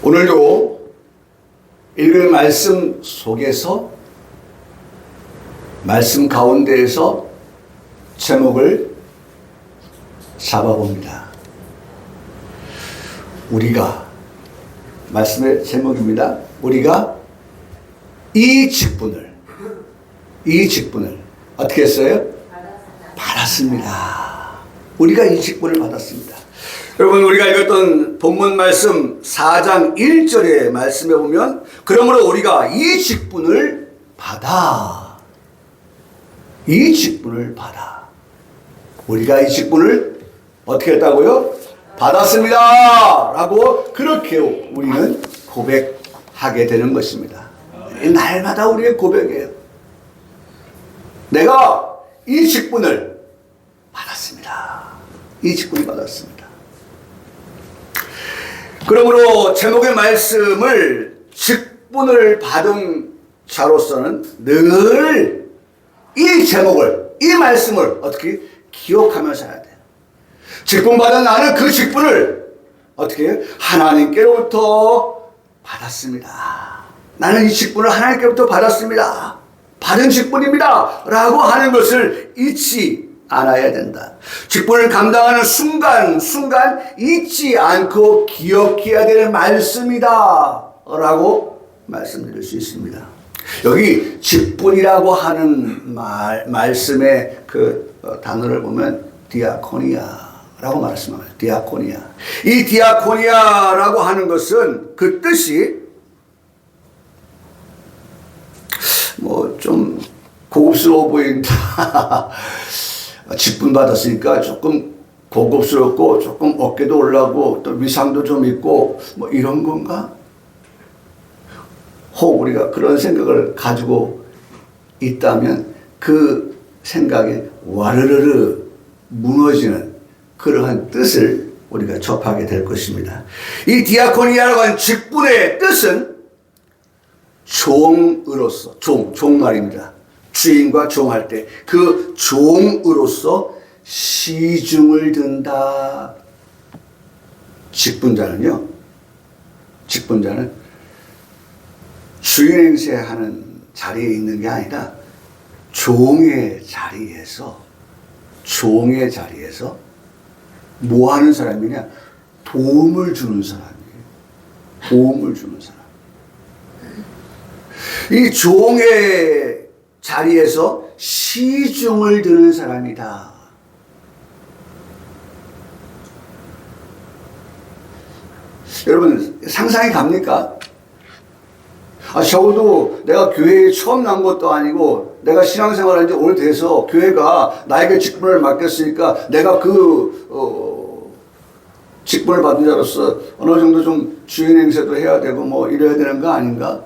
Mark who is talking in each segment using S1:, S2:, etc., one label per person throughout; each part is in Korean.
S1: 오늘도 읽을 말씀 속에서, 말씀 가운데에서 제목을 잡아봅니다. 우리가, 말씀의 제목입니다. 우리가 이 직분을 어떻게 했어요? 받았습니다. 우리가 이 직분을 받았습니다. 여러분, 우리가 읽었던 본문 말씀 4장 1절의 말씀에 보면, 그러므로 우리가 이 직분을 받아. 우리가 이 직분을 어떻게 했다고요? 받았습니다. 라고 그렇게 우리는 고백하게 되는 것입니다. 날마다 우리의 고백이에요. 내가 이 직분을 받았습니다. 이 직분을 받았습니다. 그러므로 제목의 말씀을 직분을 받은 자로서는 늘 이 제목을, 이 말씀을 어떻게 기억하며 살아야 돼요. 직분 받은 나는 그 직분을 어떻게 해요? 하나님께로부터 받았습니다. 나는 이 직분을 하나님께로부터 받았습니다. 받은 직분입니다. 라고 하는 것을 잊지 않아야 된다. 직분을 감당하는 순간 잊지 않고 기억해야 될 말씀이다. 라고 말씀드릴 수 있습니다. 여기 직분이라고 하는 말씀의 그 단어를 보면 디아코니아라고 말씀합니다. 디아코니아. 이 디아코니아라고 하는 것은 그 뜻이 좀 고급스러워 보인다. 직분 받았으니까 조금 고급스럽고 조금 어깨도 올라고 또 위상도 좀 있고 이런 건가? 혹 우리가 그런 생각을 가지고 있다면 그 생각에 와르르르 무너지는 그러한 뜻을 우리가 접하게 될 것입니다. 이 디아코니아라고 하는 직분의 뜻은 종으로서, 종 말입니다. 주인과 종할 때 그 종으로서 시중을 든다. 직분자는 주인 행세하는 자리에 있는 게 아니라 종의 자리에서 뭐 하는 사람이냐? 도움을 주는 사람이에요. 이 종의 자리에서 시중을 드는 사람이다. 여러분, 상상이 갑니까? 적어도 내가 교회에 처음 난 것도 아니고 내가 신앙생활 한 지 오래돼서 교회가 나에게 직분을 맡겼으니까 내가 직분을 받은 자로서 어느 정도 좀 주인 행세도 해야 되고 이래야 되는 거 아닌가?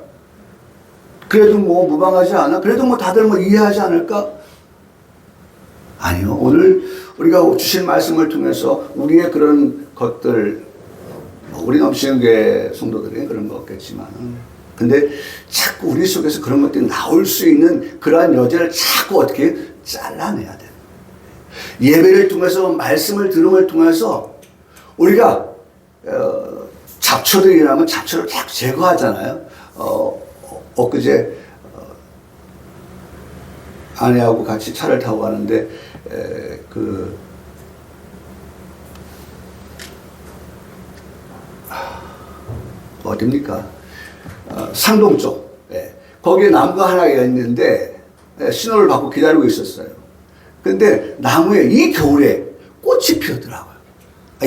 S1: 그래도 무방하지 않아? 그래도 다들 이해하지 않을까? 아니요. 오늘 우리가 주신 말씀을 통해서 우리의 그런 것들, 우리 넘치는교회 성도들이 그런 거 없겠지만, 근데 자꾸 우리 속에서 그런 것들이 나올 수 있는 그러한 여지를 자꾸 어떻게 잘라내야 돼. 예배를 통해서, 말씀을 들음을 통해서 우리가 잡초들이 나면 잡초를 딱 제거하잖아요. 엊그제 아내하고 같이 차를 타고 가는데 어딥니까? 상동 쪽. 거기에 나무가 하나 있는데 신호를 받고 기다리고 있었어요. 근데 나무에 이 겨울에 꽃이 피었더라고요.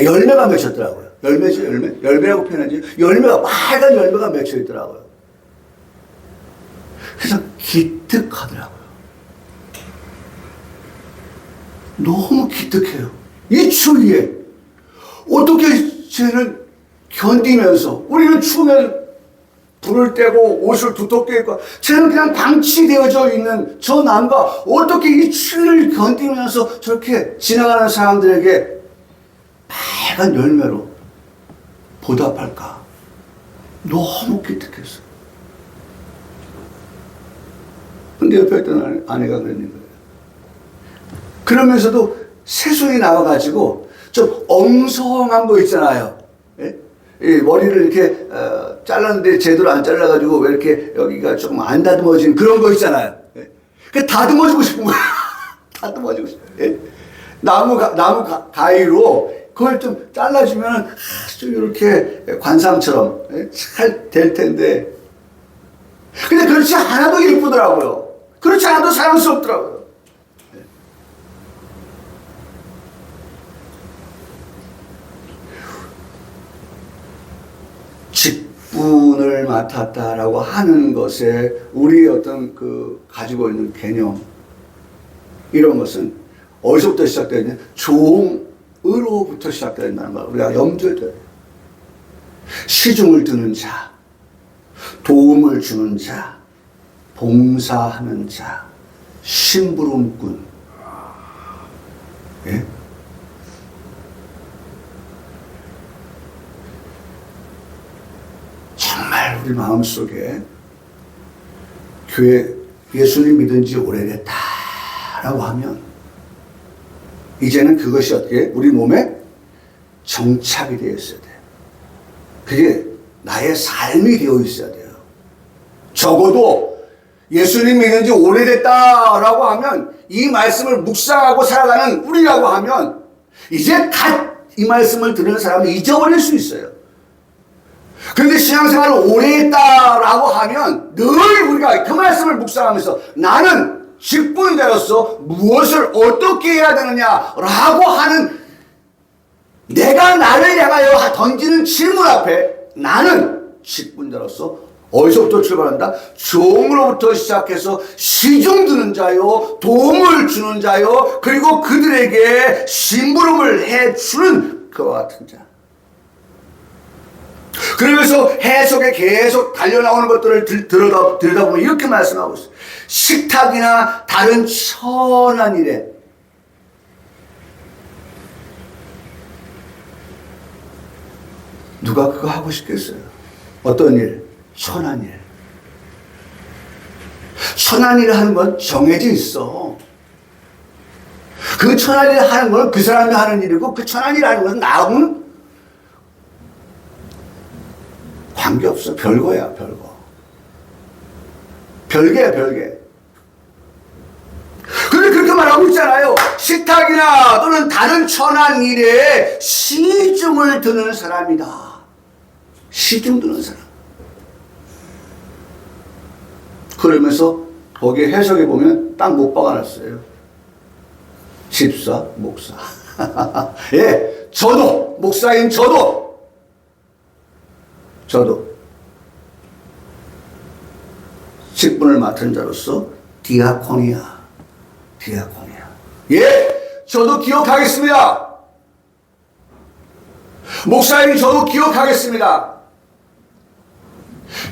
S1: 열매가 맺혔더라고요. 열매죠, 열매. 열매라고 표현하지. 열매가, 빨간 열매가 맺혀 있더라고요. 그래서 기특하더라고요. 너무 기특해요. 이 추위에 어떻게 쟤는 견디면서, 우리는 추우면 불을 떼고 옷을 두텁게 입고, 쟤는 그냥 방치되어져 있는 저 나무가 어떻게 이 추위를 견디면서 저렇게 지나가는 사람들에게 빨간 열매로 보답할까? 너무 기특했어요. 근데 옆에 있던 아내가 그랬는 거예요. 그러면서도 세수이 나와가지고 좀 엉성한 거 있잖아요. 예? 이 머리를 이렇게 잘랐는데 제대로 안 잘라가지고 왜 이렇게 여기가 조금 안 다듬어진 그런 거 있잖아요. 예. 그 다듬어주고 싶은 거야. 다듬어주고 싶어. 예. 나무 가위로 그걸 좀 잘라주면 아주 이렇게 관상처럼 예? 잘 될 텐데. 근데 그렇지 않아도 예쁘더라고요. 그렇지 않아도 사랑스럽더라고요. 예. 직분을 맡았다라고 하는 것에 우리의 어떤 그 가지고 있는 개념, 이런 것은 어디서부터 시작되느냐? 종으로부터 시작된다는 걸 우리가 염두에 둬야 돼요. 시중을 드는 자, 도움을 주는 자, 봉사하는 자, 심부름꾼. 예? 정말 우리 마음속에 교회 예수님 믿은 지 오래됐다라고 하면 이제는 그것이 어떻게 우리 몸에 정착이 되어 있어야 돼요. 그게 나의 삶이 되어 있어야 돼요. 적어도 예수님 믿은 지 오래됐다라고 하면 이 말씀을 묵상하고 살아가는 우리라고 하면 이제 갓 이 말씀을 들은 사람은 잊어버릴 수 있어요. 그런데 신앙생활을 오래 했다라고 하면 늘 우리가 그 말씀을 묵상하면서 나는 직분자로서 무엇을 어떻게 해야 되느냐라고 하는 내가 나를 향하여 던지는 질문 앞에 나는 직분자로서 어디서부터 출발한다? 종으로부터 시작해서 시중 드는 자요, 도움을 주는 자요, 그리고 그들에게 심부름을 해주는 그와 같은 자. 그러면서 해석에 계속 달려나오는 것들을 들여다보면 이렇게 말씀하고 있어요. 식탁이나 다른 천한 일에 누가 그거 하고 싶겠어요? 어떤 일? 천한 일. 천한 일을 하는 건 정해져 있어. 그 천한 일을 하는 건 그 사람이 하는 일이고 그 천한 일을 하는 것은 나하고는 관계없어. 별거야, 별거. 별개야, 별개. 근데 그렇게 말하고 있잖아요. 식탁이나 또는 다른 천한 일에 시중을 드는 사람이다. 시중 드는 사람. 그러면서 거기에 해석해 보면 딱 못 박아놨어요. 집사, 목사. 예, 저도, 목사인 저도 직분을 맡은 자로서 디아코니아. 예, 저도 기억하겠습니다. 목사인 저도 기억하겠습니다.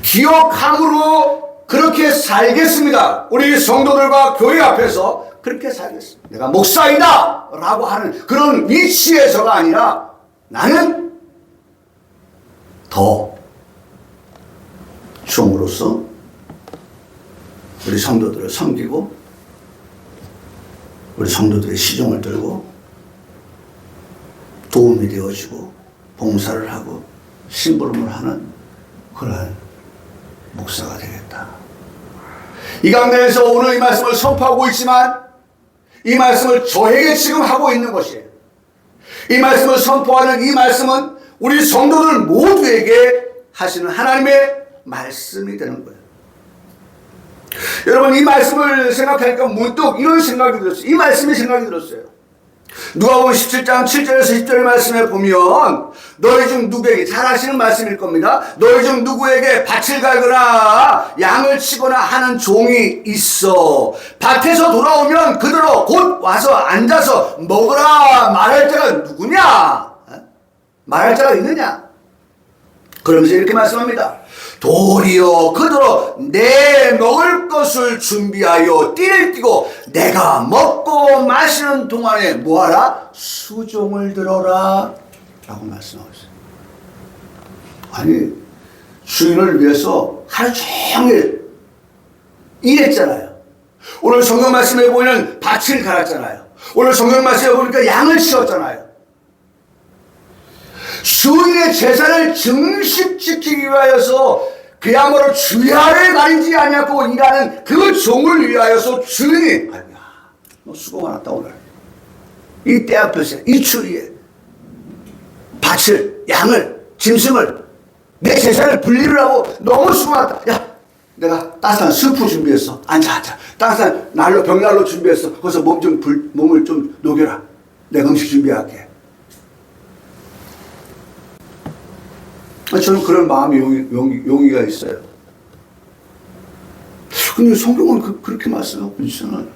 S1: 기억함으로 그렇게 살겠습니다. 우리 성도들과 교회 앞에서 그렇게 살겠습니다. 내가 목사이다 라고 하는 그런 위치에서가 아니라 나는 더 종으로서 우리 성도들을 섬기고 우리 성도들의 시종을 들고 도움이 되어주고 봉사를 하고 심부름을 하는 그러한 목사가 되겠다. 이 강단에서 오늘 이 말씀을 선포하고 있지만 이 말씀을 저에게 지금 하고 있는 것이에요. 이 말씀을 선포하는 이 말씀은 우리 성도들 모두에게 하시는 하나님의 말씀이 되는 거예요. 여러분, 이 말씀을 생각하니까 문득 이런 생각이 들었어요. 이 말씀이 생각이 들었어요. 누가복음 17장 7절에서 10절의 말씀에 보면 너희 중 누구에게, 잘 아시는 말씀일 겁니다. 너희 중 누구에게 밭을 갈거나 양을 치거나 하는 종이 있어 밭에서 돌아오면 그대로 곧 와서 앉아서 먹으라 말할 자가 누구냐? 말할 자가 있느냐? 그러면서 이렇게 말씀합니다. 도리어 그대로 내 먹을 것을 준비하여 띠를 띠고 내가 먹고 마시는 동안에 뭐하라? 수종을 들어라 라고 말씀하고 있어요. 아니, 주인을 위해서 하루 종일 일했잖아요. 오늘 성경 말씀에 보면 밭을 갈았잖아요. 오늘 성경 말씀에 보니까 양을 치웠잖아요. 주인의 제사를 증식시키기 위하여서 그야말로 주야를 가리지 아니하고 일하는 그 종을 위하여서 주인이 아이고야 너 수고 많았다 오늘 이 때 앞에서 이 추위에 밭을 양을 짐승을 내 제사를 분리를 하고 너무 수고 많았다. 야 내가 따뜻한 스프 준비했어. 앉아. 따뜻한 난로 벽난로 준비했어. 거기서 몸을 좀 녹여라. 내가 음식 준비할게. 저는 그런 마음의 용의가 있어요. 근데 성경은 그렇게 말씀하고 있잖아요.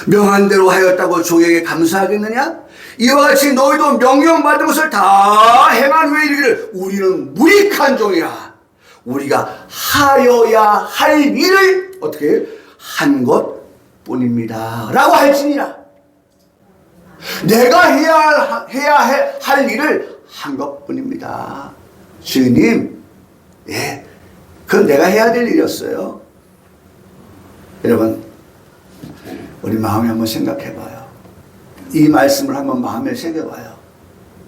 S1: 명한 대로 하였다고 종에게 감사하겠느냐? 이와 같이 너희도 명령받은 것을 다 행한 후에 이르기를 우리는 무익한 종이라. 우리가 하여야 할 일을 어떻게 한 것뿐입니다 라고 할지니라. 내가 해야 할 일을 한 것뿐입니다. 주님, 예, 그건 내가 해야 될 일이었어요. 여러분, 우리 마음에 한번 생각해봐요. 이 말씀을 한번 마음에 새겨봐요.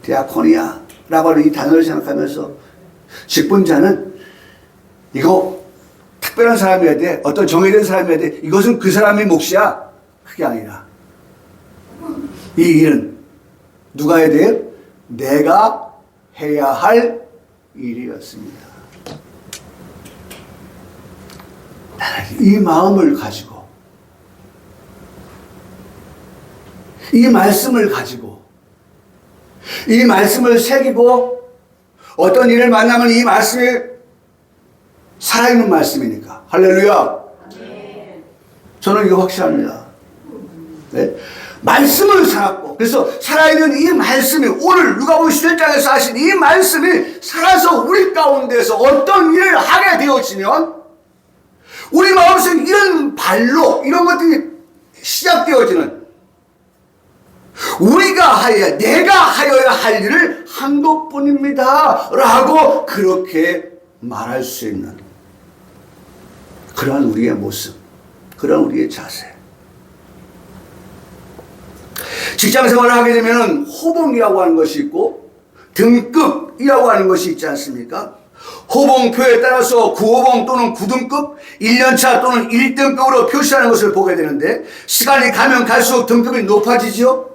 S1: 디아코니아 라고 하는 이 단어를 생각하면서 직분자는 이거 특별한 사람이어야 돼. 어떤 정해진 사람이어야 돼. 이것은 그 사람의 몫이야. 그게 아니라 이 일은 누가 해야 돼요? 내가 해야 할 일이었습니다. 나는 이 마음을 가지고 이 말씀을 가지고 이 말씀을 새기고 어떤 일을 만나면 이 말씀이 살아있는 말씀이니까 할렐루야. 저는 이거 확실합니다. 네? 말씀을 살았고 그래서 살아있는 이 말씀이 오늘 누가복음 11장에서 하신 이 말씀이 살아서 우리 가운데서 어떤 일을 하게 되어지면 우리 마음속에 이런 발로 이런 것들이 시작되어지는 내가 하여야 할 일을 한 것뿐입니다 라고 그렇게 말할 수 있는 그러한 우리의 모습, 그러한 우리의 자세. 직장 생활을 하게 되면 호봉이라고 하는 것이 있고 등급이라고 하는 것이 있지 않습니까? 호봉표에 따라서 9호봉 또는 9등급, 1년차 또는 1등급으로 표시하는 것을 보게 되는데 시간이 가면 갈수록 등급이 높아지죠.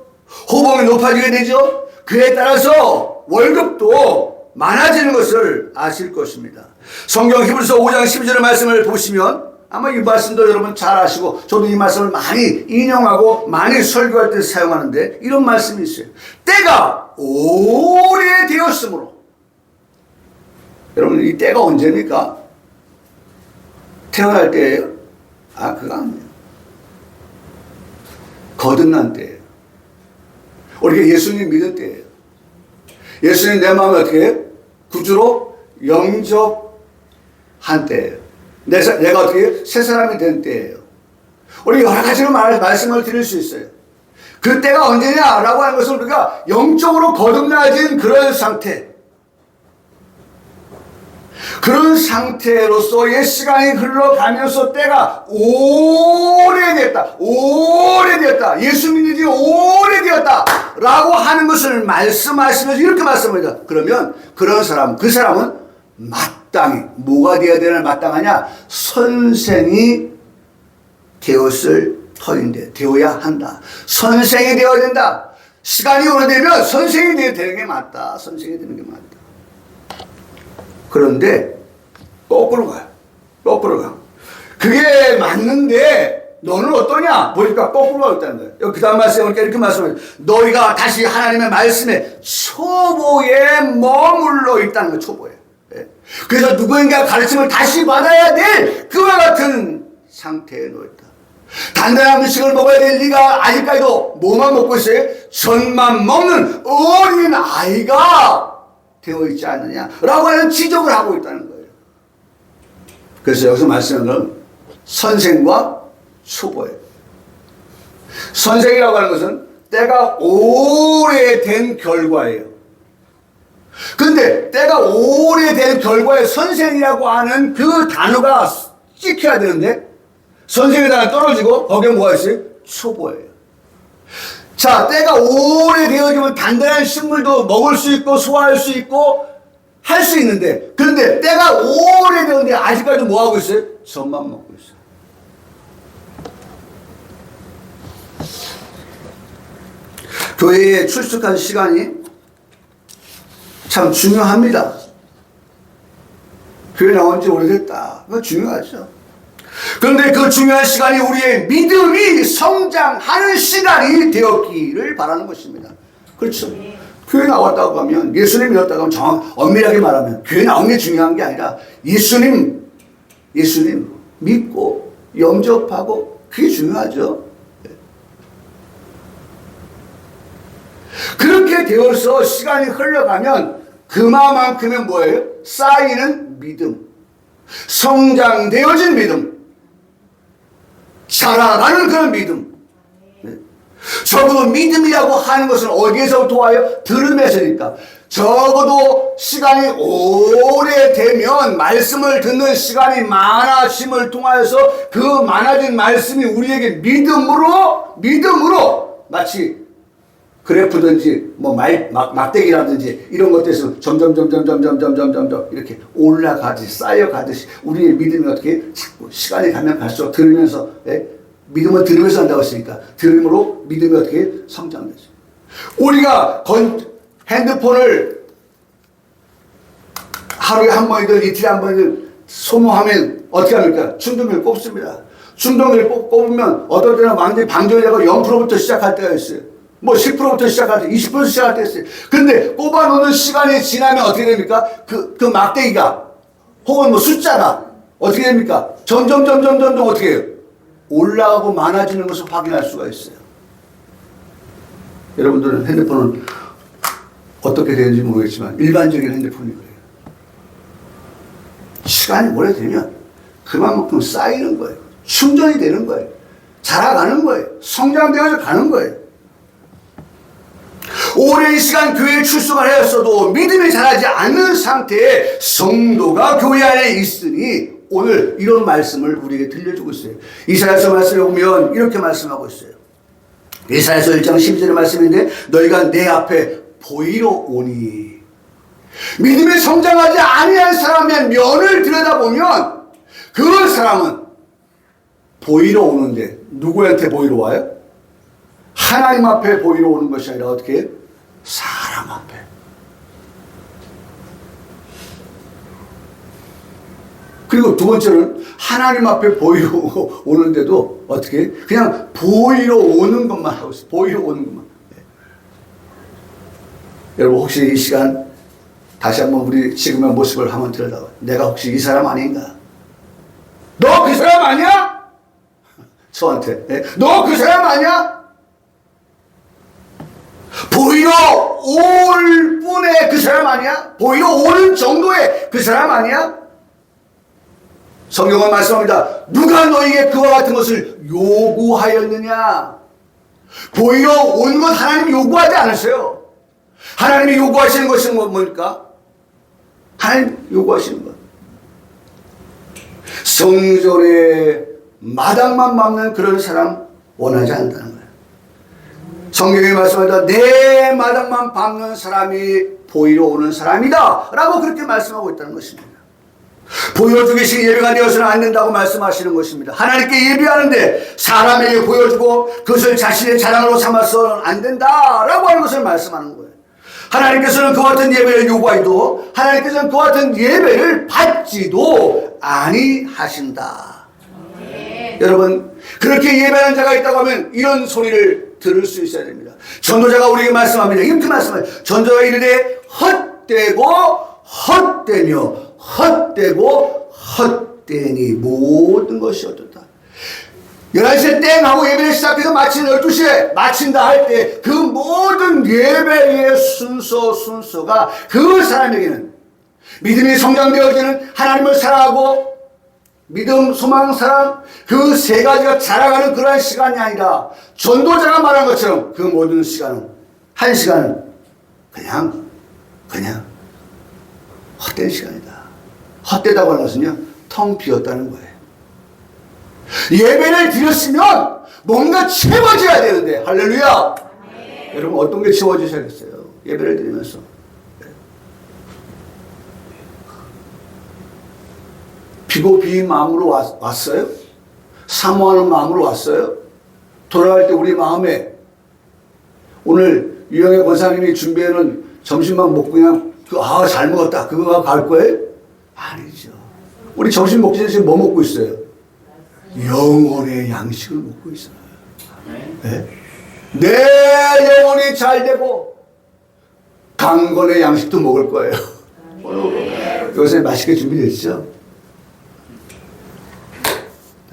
S1: 호봉이 높아지게 되죠. 그에 따라서 월급도 많아지는 것을 아실 것입니다. 성경 히브리서 5장 12절의 말씀을 보시면 아마 이 말씀도 여러분 잘 아시고 저도 이 말씀을 많이 인용하고 많이 설교할 때 사용하는데 이런 말씀이 있어요. 때가 오래되었으므로. 여러분 이 때가 언제입니까? 태어날 때예요? 그거 아니에요. 거듭난 때예요. 우리가 예수님 믿을 때예요. 예수님 내 마음에 어떻게 구주로 영접한 때예요. 내가 어떻게 새 사람이 된 때예요. 우리 여러 가지로 말씀을 드릴 수 있어요. 그 때가 언제냐라고 하는 것을 우리가 영적으로 거듭나진 그런 상태. 그런 상태로서의 시간이 흘러가면서 때가 오래됐다. 예수 믿는 지 오래되었다. 라고 하는 것을 말씀하시면서 이렇게 말씀합니다. 그러면 그 사람은 마땅히, 뭐가 되어야 되나 마땅하냐? 선생이 되었을 터인데, 되어야 한다. 선생이 되어야 된다. 시간이 오래되면 선생이 되는 게 맞다. 선생이 되는 게 맞다. 그런데 거꾸로 가요. 그게 맞는데 너는 어떠냐? 보니까 거꾸로 가고 있다는 거예요. 그 다음 말씀에 보니까 이렇게 말씀해요. 너희가 다시 하나님의 말씀에 초보에 머물러 있다는 거예요. 초보에. 그래서 누구인가 가르침을 다시 받아야 될 그와 같은 상태에 놓였다. 단단한 음식을 먹어야 될 네가 아직까지도 뭐만 먹고 있어요? 전만 먹는 어린 아이가 되어 있지 않느냐라고 하는 지적을 하고 있다는 거예요. 그래서 여기서 말씀하는 건 선생과 초보예요. 선생이라고 하는 것은 때가 오래된 결과예요. 근데 때가 오래된 결과에 선생이라고 하는 그 단어가 찍혀야 되는데 선생의 단어 떨어지고 거기에 뭐가 있어요? 초보예요. 자, 때가 오래되어지면 단단한 식물도 먹을 수 있고 소화할 수 있고 할 수 있는데, 그런데 때가 오래되었는데 아직까지 뭐 하고 있어요? 젖만 먹고 있어요. 교회에 출석한 시간이 참 중요합니다. 교회 나온 지 오래됐다. 그거 중요하죠. 그런데 그 중요한 시간이 우리의 믿음이 성장하는 시간이 되었기를 바라는 것입니다. 그렇죠. 교회 나왔다고 하면, 예수님 믿었다고 하면 엄밀하게 말하면 교회 나온 게 중요한 게 아니라 예수님 믿고 영접하고 그게 중요하죠. 그렇게 되어서 시간이 흘러가면 그만큼의 뭐예요? 쌓이는 믿음, 성장되어진 믿음, 자라가는 그런 믿음. 적어도 믿음이라고 하는 것은 어디에서부터 와요? 들음에서니까. 적어도 시간이 오래되면 말씀을 듣는 시간이 많아짐을 통하여서 그 많아진 말씀이 우리에게 믿음으로 마치 그래프든지 뭐 막대기라든지 이런 것들에서 점점 이렇게 올라가듯이 쌓여가듯이 우리의 믿음이 어떻게 자꾸 시간이 가면 갈수록 들으면서, 믿음은 들으면서 한다고 했으니까 들음으로 믿음이 어떻게 성장되죠. 우리가 핸드폰을 하루에 한 번이든 이틀에 한 번이든 소모하면 어떻게 합니까? 충전기를 꼽습니다. 충전기를 꼽으면 어떨 때는 완전히 방전이라고 0%부터 시작할 때가 있어요. 뭐 10%부터 시작할 때, 20% 시작할 때 있어요. 근데 꼽아놓는 시간이 지나면 어떻게 됩니까? 그 막대기가 혹은 뭐 숫자가 어떻게 됩니까? 점점 어떻게 해요? 올라가고 많아지는 것을 확인할 수가 있어요. 여러분들은 핸드폰은 어떻게 되는지 모르겠지만 일반적인 핸드폰이 그래요. 시간이 오래되면 그만큼 쌓이는 거예요. 충전이 되는 거예요. 자라가는 거예요. 성장되어서 가는 거예요. 오랜 시간 교회에 출석을 하였어도 믿음이 자라지 않는 상태의 성도가 교회 안에 있으니 오늘 이런 말씀을 우리에게 들려주고 있어요. 이사야서 말씀을 보면 이렇게 말씀하고 있어요. 이사야서 1장 12절의 말씀인데 너희가 내 앞에 보이러 오니. 믿음이 성장하지 아니한 사람의 면을 들여다보면 그 사람은 보이러 오는데 누구한테 보이러 와요? 하나님 앞에 보이러 오는 것이 아니라 어떻게? 사람 앞에. 그리고 두 번째는 하나님 앞에 보이러 오는데도 어떻게? 그냥 보이러 오는 것만 하고 있어요. 보이러 오는 것만. 여러분 혹시 이 시간 다시 한번 우리 지금의 모습을 한번 들여다봐. 내가 혹시 이 사람 아닌가? 너 그 사람 아니야? 저한테. 너 그 사람 아니야? 보이러 올 뿐의 그 사람 아니야? 보이러 오는 정도의 그 사람 아니야? 성경은 말씀합니다. 누가 너희에게 그와 같은 것을 요구하였느냐? 보이러 온 것 하나님이 요구하지 않으세요. 하나님이 요구하시는 것은 뭡니까? 하나님 요구하시는 것. 성전에 마당만 밟는 그런 사람 원하지 않는다는 거예요. 성경에 말씀합니다. 내 마당만 밟는 사람이 보이러 오는 사람이다 라고 그렇게 말씀하고 있다는 것입니다. 보여주기 식 예배가 되어서는 안 된다고 말씀하시는 것입니다. 하나님께 예배하는데 사람에게 보여주고 그것을 자신의 자랑으로 삼아서는 안 된다라고 하는 것을 말씀하는 거예요. 하나님께서는 그와 같은 예배를 요구하기도 하나님께서는 그와 같은 예배를 받지도 아니하신다. 여러분 그렇게 예배하는 자가 있다고 하면 이런 소리를 들을 수 있어야 됩니다. 전도자가 우리에게 말씀합니다. 이렇게 말씀해요. 전도자가 이르되 헛되며 헛되니 모든 것이 어떻다. 11시에 땡 하고 예배를 시작해서 마치는 12시에 마친다 할 때 그 모든 예배의 순서가 그 사람에게는 믿음이 성장되어지는 하나님을 사랑하고 믿음, 소망, 사랑 그 세 가지가 자라가는 그러한 시간이 아니라 전도자가 말한 것처럼 그 모든 시간은 한 시간은 그냥 헛된 시간이다. 헛되다고 하는 것은요, 텅 비었다는 거예요. 예배를 드렸으면 뭔가 채워져야 되는데, 할렐루야! 네. 여러분, 어떤 게 채워지셔야겠어요? 예배를 드리면서. 비고 비인 마음으로 왔어요? 사모하는 마음으로 왔어요? 돌아갈 때 우리 마음에 오늘 유영애 권사님이 준비해놓은 점심만 먹고 그냥 잘 먹었다 그거 갈 거예요? 아니죠. 우리 점심 먹기 전에 지금 뭐 먹고 있어요? 영혼의 양식을 먹고 있어요. 네? 내 영혼이 잘 되고 강건의 양식도 먹을 거예요. 요새 맛있게 준비됐죠?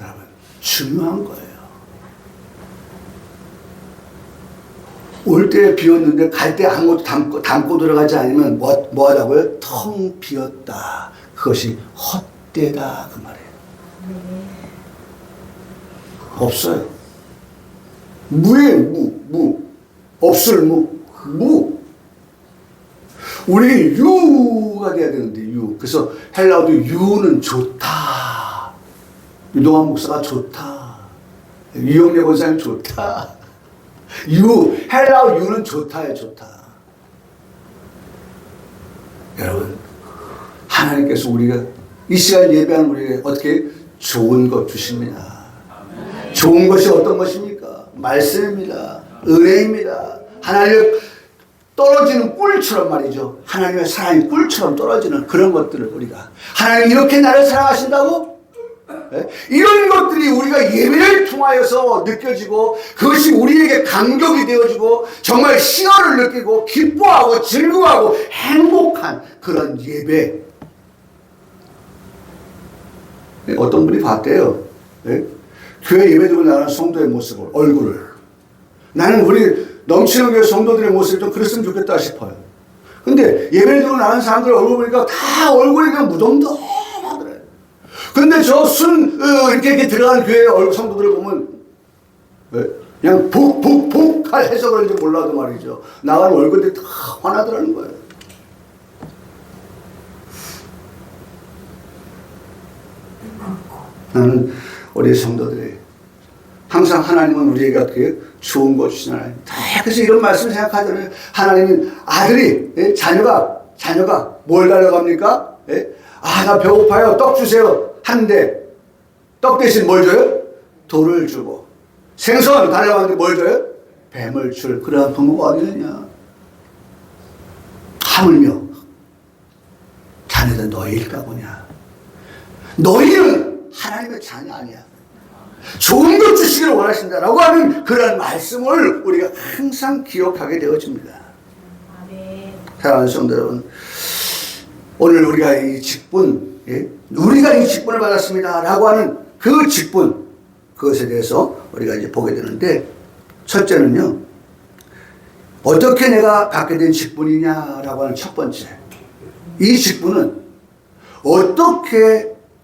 S1: 여러분, 중요한 거예요. 올 때 비었는데 갈 때 아무것도 담고 들어가지 않으면 뭐 하다고요? 텅 비었다. 그것이 헛되다 그 말이에요. 없어요. 무예요. 무. 없을 무. 우리 유가 돼야 되는데 유. 그래서 헬라어도 유는 좋다. 유동환 목사가 좋다. 유영래 권사님 좋다. 헬라어 유는 좋다예요, 좋다. 여러분, 하나님께서 우리가 이 시간 예배하는 우리에게 어떻게 좋은 것 주십니다. 좋은 것이 어떤 것입니까? 말씀입니다. 은혜입니다. 하나님의 떨어지는 꿀처럼 말이죠. 하나님의 사랑이 꿀처럼 떨어지는 그런 것들을 우리가 하나님 이렇게 나를 사랑하신다고? 네? 이런 것들이 우리가 예배를 통하여서 느껴지고 그것이 우리에게 감격이 되어지고 정말 신화를 느끼고 기뻐하고 즐거워하고 행복한 그런 예배. 네? 어떤 분이 봤대요. 네? 교회 예배드리고 나가는 성도의 모습을, 얼굴을. 나는 우리 넘치는 교회 성도들의 모습이 좀 그랬으면 좋겠다 싶어요. 근데 예배드리고 나가는 사람들 얼굴 보니까 다 얼굴이 그냥 무덤덤하더래. 근데 저 이렇게 들어가는 교회 얼굴 성도들을 보면 그냥 복할 해서 그런지 몰라도 말이죠. 나가는 얼굴들이 다 화나더라는 거예요. 나는 우리 성도들이 항상 하나님은 우리에게 어떻게 좋은 거 주시나요? 그래서 이런 말씀을 생각하잖아요. 하나님은 아들이, 자녀가 뭘 달려갑니까? 나 배고파요. 떡 주세요. 하는데 떡 대신 뭘 줘요? 돌을 주고. 생선 달려가는데 뭘 줘요? 뱀을 줄. 그러한 부모가 어디 있느냐? 하물며 자녀들 너희일까 보냐? 너희는 하나님의 자녀 아니야. 좋은 것 주시기를 원하신다라고 하는 그런 말씀을 우리가 항상 기억하게 되어집니다. 사랑하는 성도 여러분, 오늘 우리가 이 직분, 우리가 이 직분을 받았습니다라고 하는 그 직분, 그것에 대해서 우리가 이제 보게 되는데, 첫째는요, 어떻게 내가 갖게 된 직분이냐라고 하는 첫 번째, 이 직분은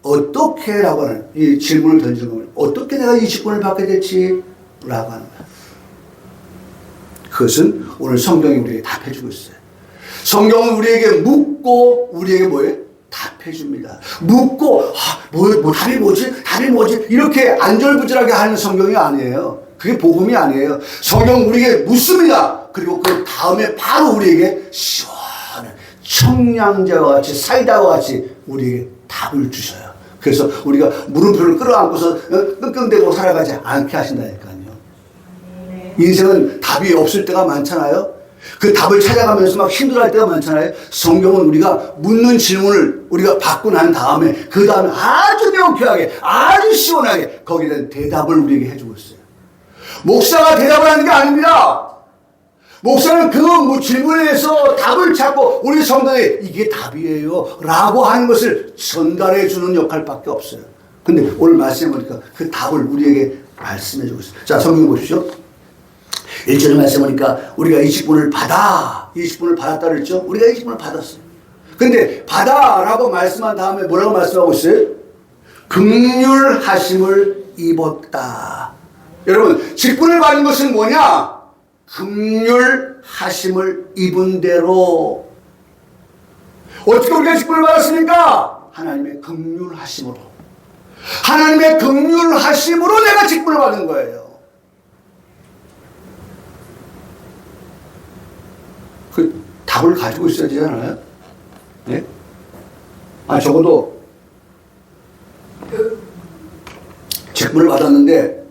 S1: 어떻게라고 하는 이 질문을 던지는 겁니다. 어떻게 내가 이 직분을 받게 될지라고 하는 거예요. 그것은 오늘 성경이 우리에게 답해주고 있어요. 성경은 우리에게 묻고 우리에게 뭐예요? 답해줍니다. 묻고 답이 뭐지? 이렇게 안절부절하게 하는 성경이 아니에요. 그게 복음이 아니에요. 성경은 우리에게 묻습니다. 그리고 그 다음에 바로 우리에게 시원한 청량제와 같이 사이다와 같이 우리에게 답을 주셔요. 그래서 우리가 물음표를 끌어안고서 끙끙대고 살아가지 않게 하신다니까요. 인생은 답이 없을 때가 많잖아요. 그 답을 찾아가면서 막 힘들어할 때가 많잖아요. 성경은 우리가 묻는 질문을 우리가 받고 난 다음에 그 다음에 아주 명쾌하게 아주 시원하게 거기에 대한 대답을 우리에게 해주고 있어요. 목사가 대답을 하는 게 아닙니다. 목사는 그 질문에 대해서 답을 찾고 우리 성도에 이게 답이에요 라고 하는 것을 전달해 주는 역할밖에 없어요. 근데 오늘 말씀해 보니까 그 답을 우리에게 말씀해 주고 있어요. 자, 성경 보십시오. 1절에 말씀해 보니까 우리가 이 직분을 받았다 그랬죠? 우리가 이 직분을 받았어요. 근데 받아라고 말씀한 다음에 뭐라고 말씀하고 있어요? 긍휼하심을 입었다. 여러분, 직분을 받은 것은 뭐냐? 긍휼하심을 입은 대로 어떻게 우리가 직분을 받았습니까? 하나님의 긍휼하심으로. 하나님의 긍휼하심으로 내가 직분을 받은 거예요. 그 답을 가지고 있어야 되지 않아요? 네? 적어도 직분을 받았는데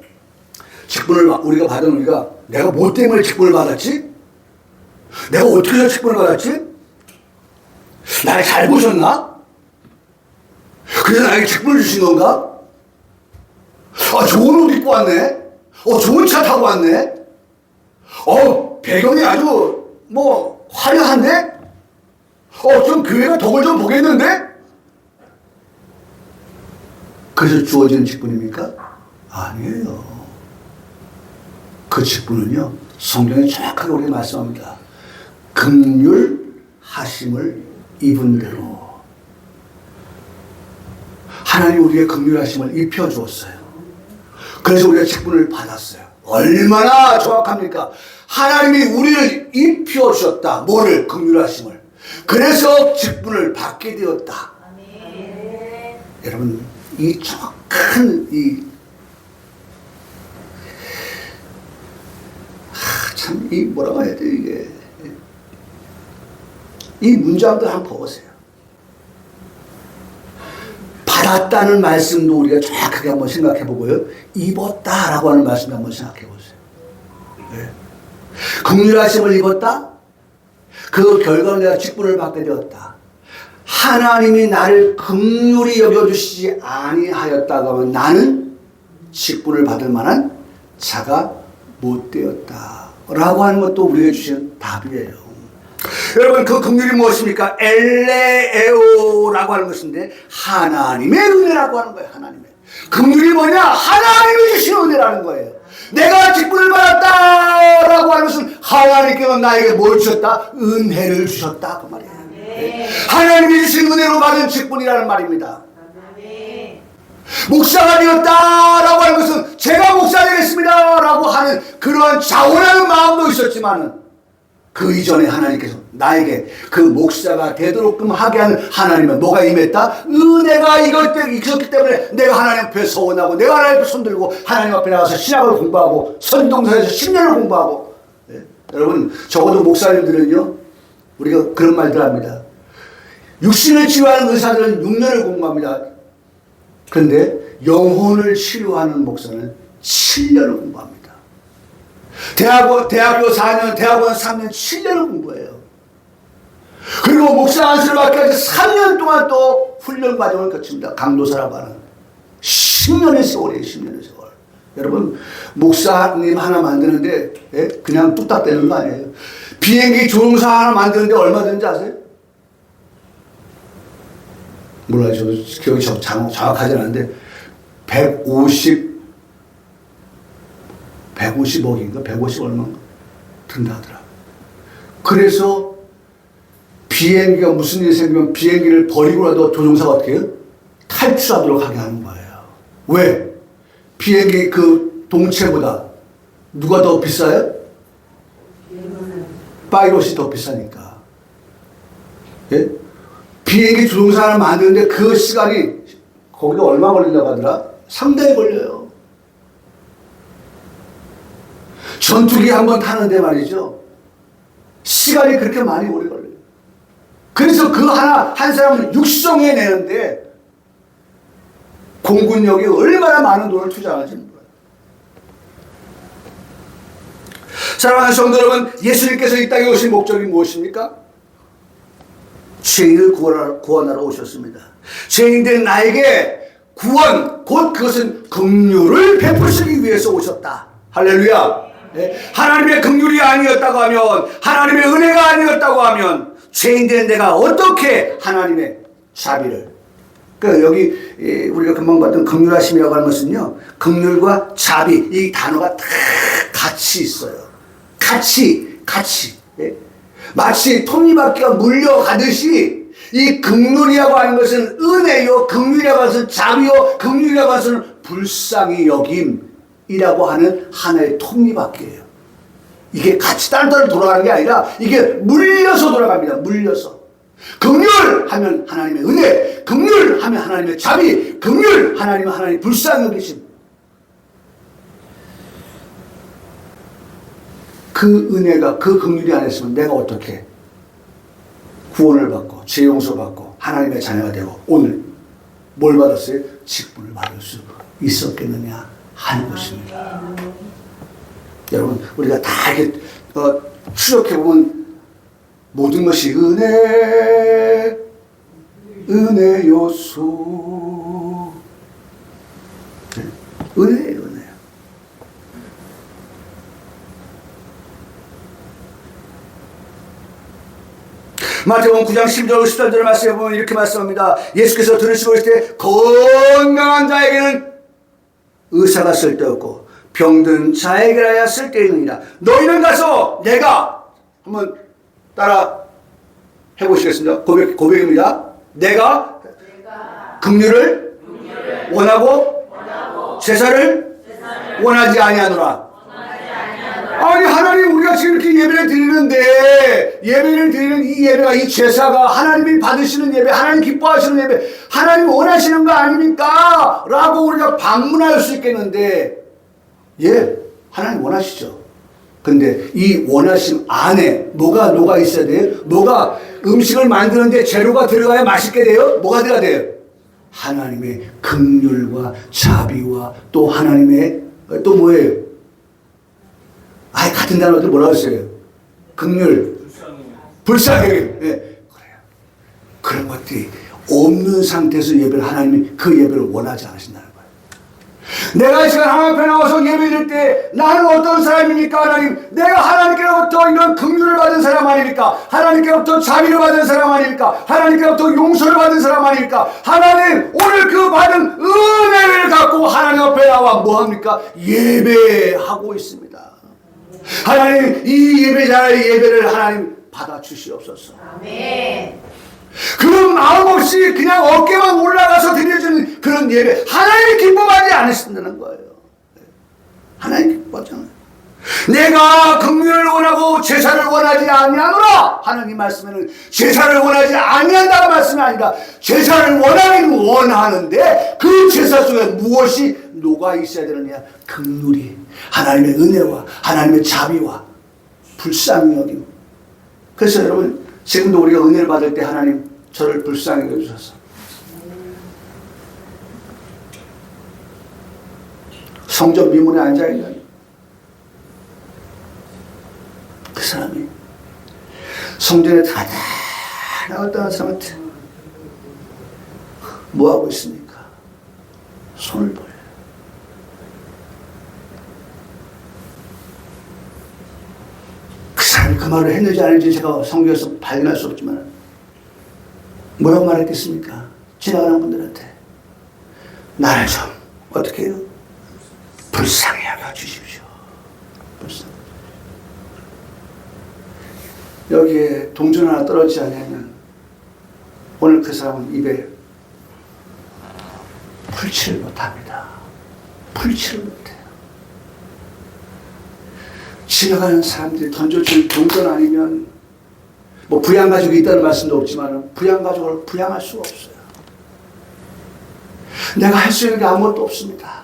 S1: 직분을 우리가 받은 우리가 내가 뭐 때문에 직분을 받았지? 내가 어떻게 해서 직분을 받았지? 나를 잘 보셨나? 그래서 나에게 직분을 주신 건가? 좋은 옷 입고 왔네. 좋은 차 타고 왔네. 배경이 아주 화려한데? 좀 교회가 덕을 좀 보겠는데? 그래서 주어지는 직분입니까? 아니에요. 그 직분은요, 성경에 정확하게 우리가 말씀합니다. 긍휼하심을 입은 대로. 하나님 우리의 긍휼하심을 입혀주었어요. 그래서 우리가 직분을 받았어요. 얼마나 정확합니까? 하나님이 우리를 입혀주셨다. 뭐를? 긍휼하심을. 그래서 직분을 받게 되었다. 아멘. 여러분, 이 정확한 뭐라고 해야 돼, 이게. 이 문장들 한번 보세요. 받았다는 말씀도 우리가 정확하게 한번 생각해 보고요. 입었다라고 하는 말씀도 한번 생각해 보세요. 네. 긍휼하심을 입었다? 그 결과로 내가 직분을 받게 되었다. 하나님이 나를 긍휼히 여겨주시지 아니하였다고 하면 나는 직분을 받을 만한 자가 못 되었다. 라고 하는 것도 우리에게 주신 답이에요. 여러분, 그 긍휼이 무엇입니까? 엘레에오라고 하는 것인데 하나님의 은혜라고 하는 거예요. 하나님의 긍휼이 뭐냐? 하나님이 주신 은혜라는 거예요. 내가 직분을 받았다라고 하는 것은 하나님께서 나에게 뭘 주셨다? 은혜를 주셨다, 그 말이에요. 네. 하나님이 주신 은혜로 받은 직분이라는 말입니다. 네. 목사가 되었다라고 하는 것은 제가 목사 되겠습니다라고 하는 그러한 자원하는 마음도 있었지만은 그 이전에 하나님께서 나에게 그 목사가 되도록끔 하게 하는 하나님은 뭐가 임했다? 은혜가 있었기 때문에 내가 하나님 앞에 서원하고 내가 하나님 앞에 손들고 하나님 앞에 나가서 신학을 공부하고 선동사에서 10년을 공부하고. 네? 여러분, 적어도 목사님들은요, 우리가 그런 말들 합니다. 육신을 치유하는 의사들은 6년을 공부합니다. 그런데 영혼을 치료하는 목사는 7년을 공부합니다. 대학교 4년, 대학원 3년, 7년을 공부해요. 그리고 목사 안수를 받기 위해서 3년 동안 또 훈련 과정을 거칩니다. 강도사라고 하는 10년의 세월이에요. 10년의 세월. 여러분, 목사님 하나 만드는데 그냥 뚝딱 되는 거 아니에요. 비행기 조종사 하나 만드는데 얼마 드는지 아세요? 몰라요. 저도 기억이 정확하지 않은데 150억인가? 150 얼마인가? 든다 하더라. 그래서 비행기가 무슨 일이 생기면 비행기를 버리고라도 조종사가 어떻게 해요? 탈출하도록 하게 하는 거예요. 왜? 비행기 그 동체보다 누가 더 비싸요? 파이럿이 더 비싸니까. 예? 비행기 조종사를 만드는데 그 시간이 거기가 얼마 걸린다고 하더라? 상당히 걸려요. 전투기 한번 타는데 말이죠. 시간이 그렇게 많이 오래 걸려요. 그래서 그 한 사람을 육성해내는데 공군력이 얼마나 많은 돈을 투자하는지 몰라요. 사랑하는 성도 여러분, 예수님께서 이 땅에 오신 목적이 무엇입니까? 죄인을 구원하러 오셨습니다. 죄인된 나에게 구원, 곧 그것은 긍휼을 베푸시기 위해서 오셨다. 할렐루야. 네? 하나님의 긍휼이 아니었다고 하면, 하나님의 은혜가 아니었다고 하면 죄인된 내가 어떻게 하나님의 자비를, 그러니까 여기 우리가 금방 봤던 긍휼하심이라고 하는 것은요, 긍휼과 자비, 이 단어가 다 같이 있어요. 같이. 예? 마치 톱니바퀴가 물려가듯이 이 긍휼이라고 하는 것은 은혜요, 긍휼이라고 하는 것은 자비요, 긍휼이라고 하는 것은 불쌍히 여김이라고 하는 하나의 톱니바퀴예요. 이게 같이 따로따로 돌아가는 게 아니라 이게 물려서 돌아갑니다. 물려서. 긍휼하면 하나님의 은혜, 긍휼하면 하나님의 자비, 긍휼하면 하나님의 불쌍히 여기심. 그 은혜가, 그 긍휼이 안 했으면 내가 어떻게 구원을 받고 죄 용서 받고 하나님의 자녀가 되고 오늘 뭘 받았어요? 직분을 받을 수 있었겠느냐 하는 것입니다. 여러분, 우리가 다 이렇게 추적해보면 모든 것이 은혜 요소. 은혜예요, 은혜. 마태복음 9장 10절 13절의 말씀에 보면 이렇게 말씀합니다. 예수께서 들으시고 있을 때 건강한 자에게는 의사가 쓸데없고 병든 자에게라야 쓸데있느니라. 너희는 가서 내가 한번 따라 해보시겠습니다. 고백입니다. 내가 긍휼을 원하고 제사를 원하지 아니하노라. 아니, 하나님, 우리가 지금 이렇게 예배를 드리는데, 예배를 드리는 이 예배가, 이 제사가 하나님이 받으시는 예배, 하나님 기뻐하시는 예배, 하나님 원하시는 거 아닙니까? 라고 우리가 반문할 수 있겠는데, 예, 하나님 원하시죠. 근데 이 원하심 안에 뭐가 녹아 있어야 돼요? 뭐가 음식을 만드는데 재료가 들어가야 맛있게 돼요? 뭐가 들어가야 돼요? 하나님의 긍휼과 자비와 또 하나님의, 또 뭐예요? 같은 단어들 뭐라고 했어요? 긍휼, 불쌍히. 예, 그래요. 그런 것들이 없는 상태에서 예배를, 하나님이 그 예배를 원하지 않으신다는 거예요. 내가 이 시간 하나님 앞에 나와서 예배드릴 때 나는 어떤 사람입니까? 하나님, 내가 하나님께로부터 이런 긍휼을 받은 사람 아닙니까? 하나님께로부터 자비를 받은 사람 아닙니까? 하나님께로부터 용서를 받은 사람 아닙니까? 하나님, 오늘 그 받은 은혜를 갖고 하나님 앞에 나와 뭐합니까? 예배하고 있습니다. 하나님, 이 예배자의 예배를 하나님 받아주시옵소서. 아멘. 그런 마음 없이 그냥 어깨만 올라가서 드려주는 그런 예배, 하나님이 기뻐하지 않으신다는 거예요. 하나님 기뻐하잖아요. 내가 긍휼을 원하고 제사를 원하지 아니하노라 하나님 말씀에는 제사를 원하지 아니한다는 말씀이 아니라 제사를 원하긴 원하는데 그 제사 속에 무엇이 녹아 있어야 되느냐? 긍휼이, 하나님의 은혜와 하나님의 자비와 불쌍히 여김. 그래서 여러분, 지금도 우리가 은혜를 받을 때 하나님 저를 불쌍히 여기셔서 성전 미문에 앉아있는 그 사람이 성전에 다 나갔다는 사람한테 뭐하고 있습니까? 손을 벌려요. 그 사람이 그 말을 했는지 안 했는지 제가 성경에서 발견할 수 없지만 뭐라고 말했겠습니까? 지나가는 분들한테 나를 좀 어떻게 해요? 불쌍히 여겨주십시오. 불쌍히. 여기에 동전 하나 떨어지지 않으면 오늘 그 사람은 입에 풀칠을 못합니다. 풀칠을 못해요. 지나가는 사람들이 던져준 동전 아니면 뭐 부양가족이 있다는 말씀도 없지만 부양가족을 부양할 수가 없어요. 내가 할 수 있는 게 아무것도 없습니다.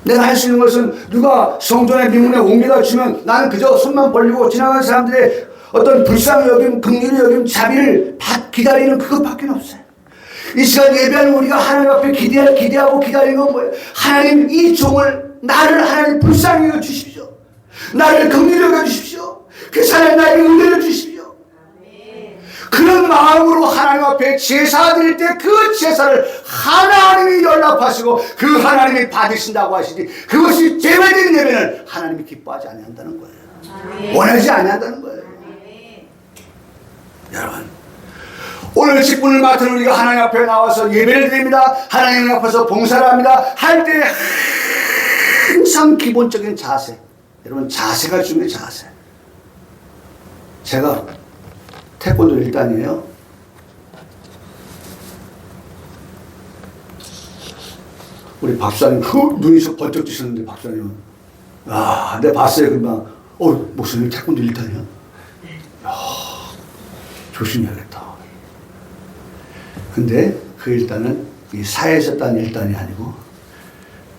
S1: 내가 할 수 있는 것은 누가 성전의 미문에 옮겨다 주면 나는 그저 손만 벌리고 지나가는 사람들의 어떤 불쌍히 여김, 긍휼히 여김, 자비를 기다리는 그것밖에 없어요. 이 시간 예배하는 우리가 하나님 앞에 기대하고 기다리는 건 뭐예요? 하나님, 이 종을, 나를 하나님 불쌍히 여겨 주십시오. 나를 긍휼히 여겨 주십시오. 그 사람이 나에게 은혜를 주십시오. 그런 마음으로 하나님 앞에 제사 드릴 때 그 제사를 하나님이 연락하시고 그 하나님이 받으신다고 하시지, 그것이 제외된 예배는 하나님이 기뻐하지 아니한다는 거예요. 원하지 아니한다는 거예요. 여러분, 오늘 직분을 맡은 우리가 하나님 앞에 나와서 예배를 드립니다. 하나님 앞에서 봉사를 합니다. 할 때 항상 기본적인 자세, 여러분, 자세가 중요해요. 자세. 제가 태권도 1단이에요. 우리 박사님 눈이 번쩍 뜨시는데, 박사님은 내가 봤어요. 금방 목사님 태권도 1단이요. 조심해야겠다. 근데 그 일단은 이 사회에서 딴 일단이 아니고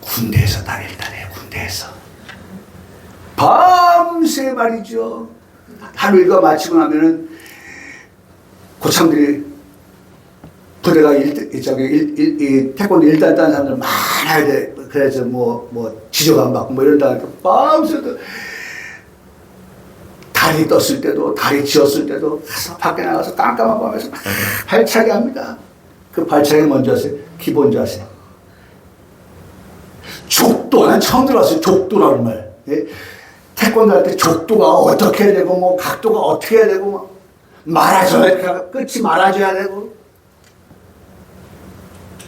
S1: 군대에서 딴 일단이에요. 군대에서. 밤새 말이죠. 하루 일과 마치고 나면은 고참들이 부대가 태권도 일단 딴 사람들 많아야 돼. 그래서 지적 안 받고 이런다니까 밤새도 달이 떴을 때도 달이 지었을 때도 가서 밖에 나가서 깜깜한 밤에서 막 발차기 합니다. 그 발차기 뭔지 아세요? 기본 자세. 족도, 난 처음 들어봤어요. 족도라는 말. 예? 태권도 할 때 족도가 어떻게 해야 되고, 각도가 어떻게 해야 되고, 말아줘야, 끝이 말아줘야 되고.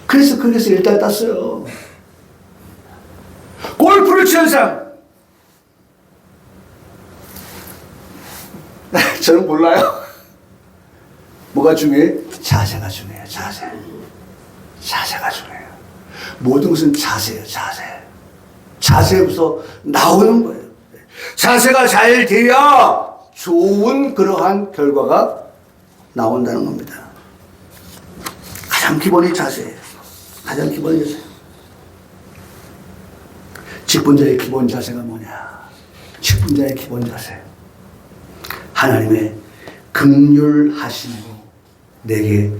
S1: 그래서 거기서 일단 땄어요. 골프를 치는 사람. 저는 몰라요. 뭐가 중요해? 자세가 중요해요. 자세가 중요해요. 모든 것은 자세예요. 자세에서 나오는 거예요. 자세가 잘 돼야 좋은 그러한 결과가 나온다는 겁니다. 가장 기본이 자세예요. 가장 기본이 자세. 직분자의 기본 자세가 뭐냐? 직분자의 기본 자세. 하나님의 긍휼하심으로 내게